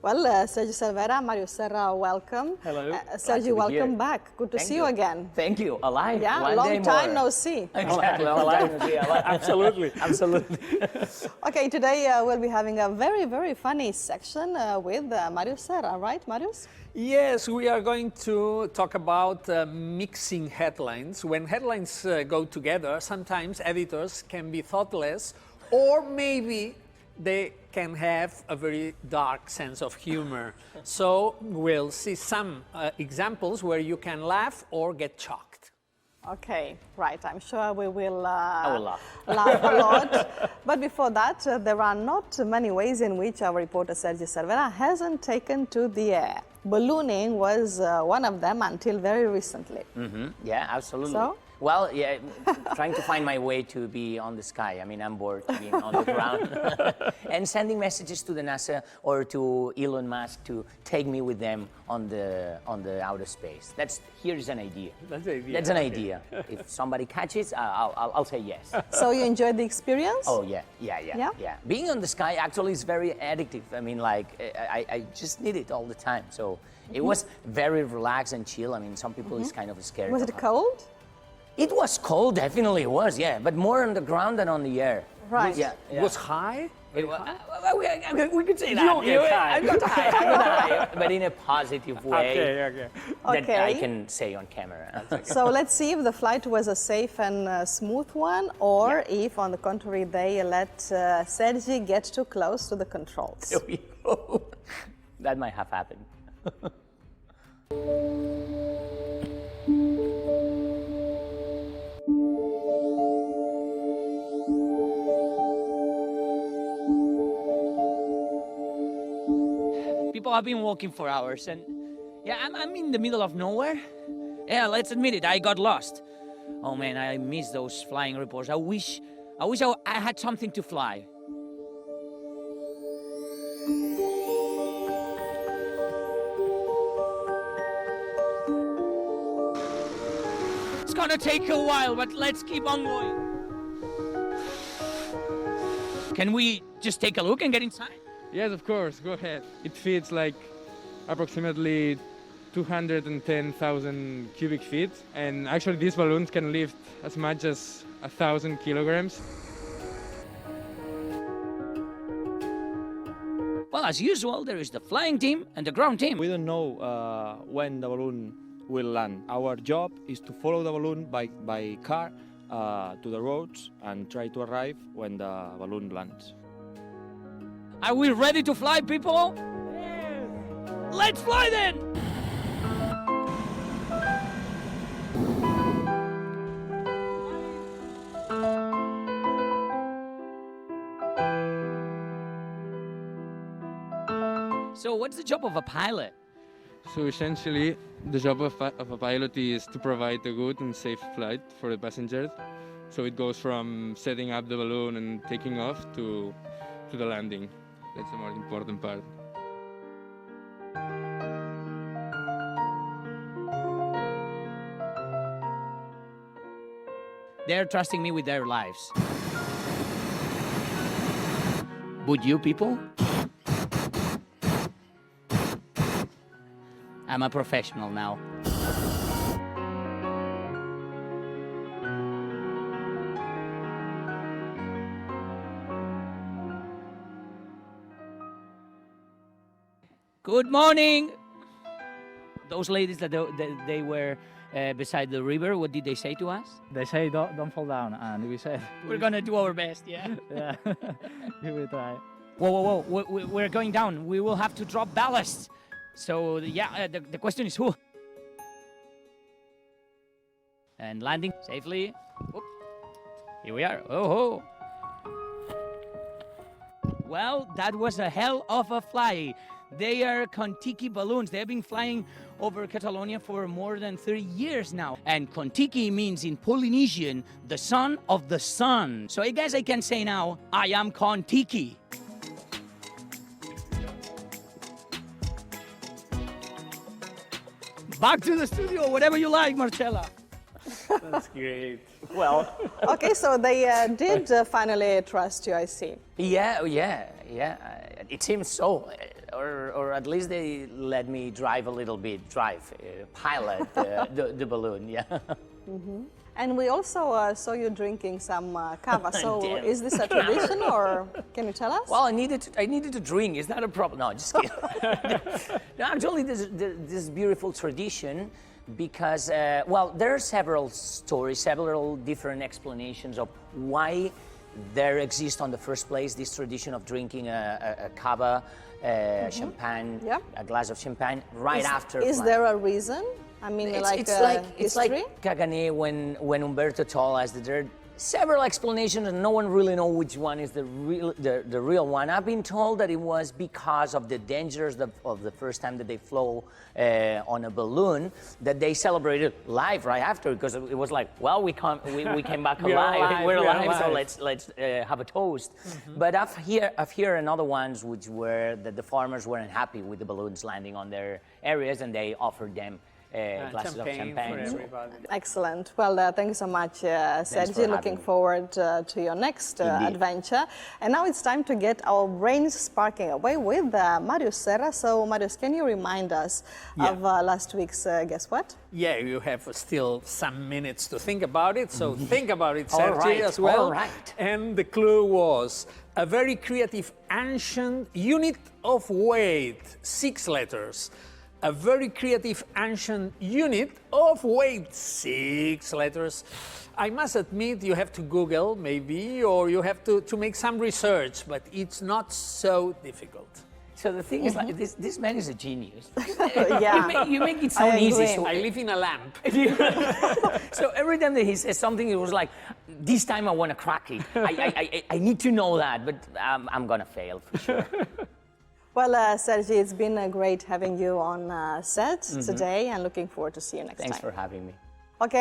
Well, Sergi Cervera, Mario Serra, welcome. Hello. Sergi, welcome back. Good to see you again. Thank you. Alive. Yeah, One day long time more. no see. Exactly. Absolutely. Absolutely. Okay, today we'll be having a very, very funny section with Mario Serra, right, Marius? Yes, we are going to talk about mixing headlines. When headlines go together, sometimes editors can be thoughtless, or maybe they can have a very dark sense of humor. So we'll see some examples where you can laugh or get shocked. Okay, right. I'm sure we will I will laugh. laugh a lot. But before that, there are not many ways in which our reporter Sergi Cervera hasn't taken to the air. Ballooning was one of them until very recently. Mm-hmm. Yeah, absolutely. So? Well, yeah, trying to find my way to be on the sky. I mean, I'm bored being on the ground. And sending messages to the NASA or to Elon Musk to take me with them on the outer space. Here's an idea. That's an idea. If somebody catches, I'll say yes. So you enjoyed the experience? Oh, yeah. Being on the sky actually is very addictive. I mean, like, I just need it all the time. So it was very relaxed and chill. I mean, some people is kind of scared. Was it cold? It was cold, definitely it was, yeah, but more on the ground than on the air. Right. Yeah. It was high? We could say that. I got high, but in a positive way. Okay. That I can say on camera. So let's see if the flight was a safe and smooth one, or if, on the contrary, they let Sergi get too close to the controls. Here we go. That might have happened. People have been walking for hours, and yeah, I'm in the middle of nowhere. Yeah, let's admit it, I got lost. Oh man, I miss those flying reports. I wish I had something to fly. It's gonna take a while, but let's keep on going. Can we just take a look and get inside? Yes, of course, go ahead. It fits like approximately 210,000 cubic feet, and actually these balloons can lift as much as 1,000 kilograms. Well, as usual, there is the flying team and the ground team. We don't know when the balloon will land. Our job is to follow the balloon by car to the roads and try to arrive when the balloon lands. Are we ready to fly, people? Yes! Let's fly then! So what's the job of a pilot? So essentially, the job of a pilot is to provide a good and safe flight for the passengers. So it goes from setting up the balloon and taking off to the landing. That's the more important part. They're trusting me with their lives. Would you, people? I'm a professional now. Good morning! Those ladies that they were beside the river, what did they say to us? They say don't fall down, and we said We're gonna do our best, yeah? yeah, we will try. Whoa, we're going down. We will have to drop ballast. So, yeah, the question is who? And landing safely. Whoop. Here we are. Oh. Well, that was a hell of a fly. They are Kon-Tiki balloons. They have been flying over Catalonia for more than 30 years now. And Kon-Tiki means in Polynesian, the son of the sun. So I guess I can say now, I am Kon-Tiki. Back to the studio, whatever you like, Marcella. That's great. Well, Okay, so they did finally trust you, I see. Yeah. It seems so. Or or at least they let me drive a little bit, pilot the balloon, yeah. And we also saw you drinking some cava. So Damn. is this a tradition, or can you tell us? Well, I needed to drink. Is that a problem? No, just kidding. No, actually, this beautiful tradition, because well, there are several stories, several different explanations of why there exists on the first place this tradition of drinking a cava, champagne, a glass of champagne right after. Is there a reason? I mean, it's like Cagané when Umberto told us that there are several explanations and no one really knows which one is the real one. I've been told that it was because of the dangers of the first time that they flew on a balloon, that they celebrated live right after, because it was like, well, we came back alive, we're alive, so let's have a toast. But I've heard another ones which were that the farmers weren't happy with the balloons landing on their areas and they offered them glasses of champagne. Excellent. Well, thank you so much, Sergi. Looking forward to your next adventure. And now it's time to get our brains sparking away with Marius Serra. So, Marius, can you remind us of last week's Guess What? Yeah, you have still some minutes to think about it, so think about it, Sergi, as well. All right. And the clue was a very creative ancient unit of weight, 6 letters. A very creative ancient unit of weight, 6 letters. I must admit, you have to Google, maybe, or you have to make some research, but it's not so difficult. So the thing is, like, this man is a genius. You make it so easy. So I live in a lamp. So every time that he says something, it was like, this time I want to crack it. I need to know that, but I'm going to fail for sure. Well, Sergi, it's been great having you on set today, and looking forward to see you next time. Thanks for having me. Okay.